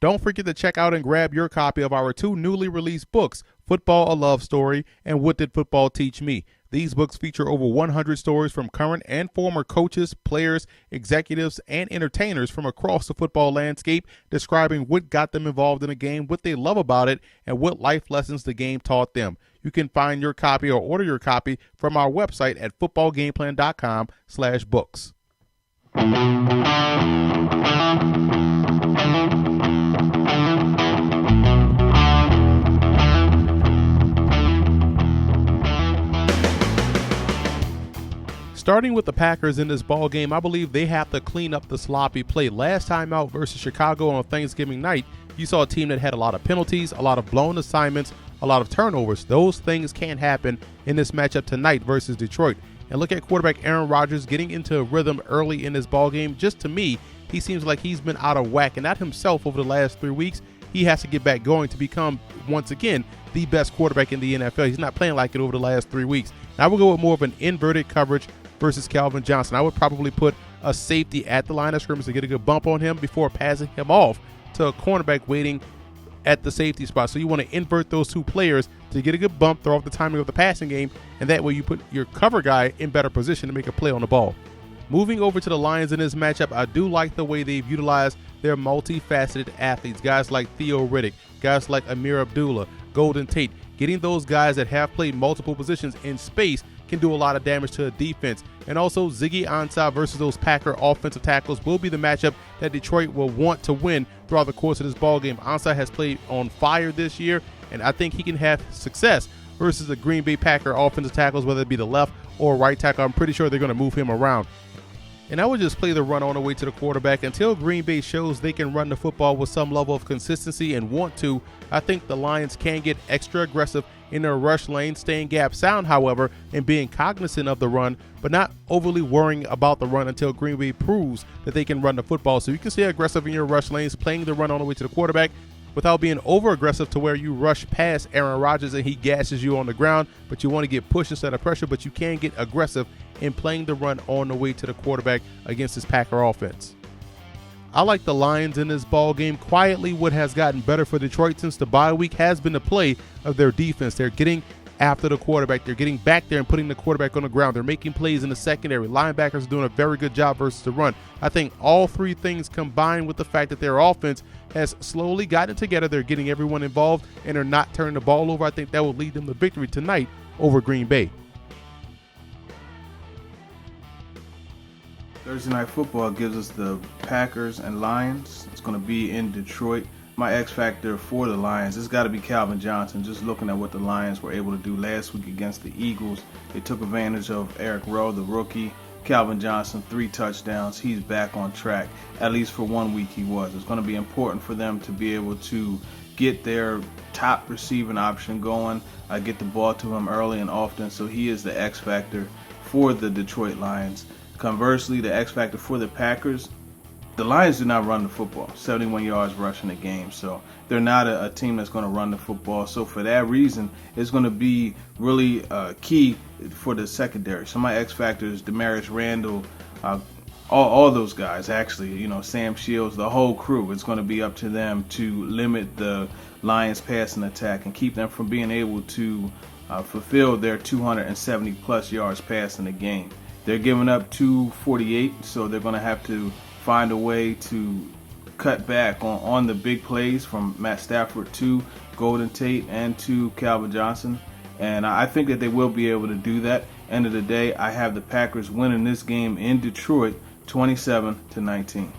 Don't forget to check out and grab your copy of our two newly released books, Football: A Love Story and What Did Football Teach Me? These books feature over 100 stories from current and former coaches, players, executives, and entertainers from across the football landscape, describing what got them involved in the game, what they love about it, and what life lessons the game taught them. You can find your copy or order your copy from our website at footballgameplan.com/books. Starting with the Packers in this ball game, I believe they have to clean up the sloppy play. Last time out versus Chicago on Thanksgiving night, you saw a team that had a lot of penalties, a lot of blown assignments, a lot of turnovers. Those things can't happen in this matchup tonight versus Detroit. And look at quarterback Aaron Rodgers getting into a rhythm early in this ball game. Just to me, he seems like he's been out of whack, and not himself over the last 3 weeks. He has to get back going to become, once again, the best quarterback in the NFL. He's not playing like it over the last 3 weeks. Now we'll go with more of an inverted coverage versus Calvin Johnson. I would probably put a safety at the line of scrimmage to get a good bump on him before passing him off to a cornerback waiting at the safety spot. So you want to invert those two players to get a good bump, throw off the timing of the passing game, and that way you put your cover guy in better position to make a play on the ball. Moving over to the Lions in this matchup, I do like the way they've utilized their multifaceted athletes, guys like Theo Riddick, guys like Amir Abdullah, Golden Tate. Getting those guys that have played multiple positions in space can do a lot of damage to a defense. And also Ziggy Ansah versus those Packer offensive tackles will be the matchup that Detroit will want to win throughout the course of this ball game. Ansah has played on fire this year, and I think he can have success versus the Green Bay Packer offensive tackles, whether it be the left or right tackle. I'm pretty sure they're going to move him around. And I would just play the run on the way to the quarterback until Green Bay shows they can run the football with some level of consistency and want to. I think the Lions can get extra aggressive in their rush lane, staying gap sound, however, and being cognizant of the run, but not overly worrying about the run until Green Bay proves that they can run the football. So you can stay aggressive in your rush lanes, playing the run on the way to the quarterback without being over aggressive to where you rush past Aaron Rodgers and he gashes you on the ground, but you want to get push instead of pressure, but you can get aggressive in playing the run on the way to the quarterback against this Packer offense. I like the Lions in this ball game. Quietly, what has gotten better for Detroit since the bye week has been the play of their defense. They're getting after the quarterback. They're getting back there and putting the quarterback on the ground. They're making plays in the secondary. Linebackers are doing a very good job versus the run. I think all three things combined with the fact that their offense has slowly gotten together. They're getting everyone involved, and they're not turning the ball over. I think that will lead them to victory tonight over Green Bay. Thursday Night Football gives us the Packers and Lions. It's going to be in Detroit. My X factor for the Lions, it's got to be Calvin Johnson. Just looking at what the Lions were able to do last week against the Eagles, they took advantage of Eric Rowe, the rookie. Calvin Johnson, 3 touchdowns. He's back on track. At least for 1 week he was. It's going to be important for them to be able to get their top receiving option going, get the ball to him early and often. So he is the X factor for the Detroit Lions. Conversely, the X factor for the Packers, the Lions do not run the football. 71 yards rushing a game, so they're not a team that's going to run the football. So for that reason, it's going to be really key for the secondary. So my X factor is Demarius Randall, all those guys actually. Sam Shields, the whole crew. It's going to be up to them to limit the Lions' passing attack and keep them from being able to fulfill their 270 plus yards passing the game. They're giving up 248, so they're going to have to find a way to cut back on the big plays from Matt Stafford to Golden Tate and to Calvin Johnson. And I think that they will be able to do that. End of the day, I have the Packers winning this game in Detroit 27-19.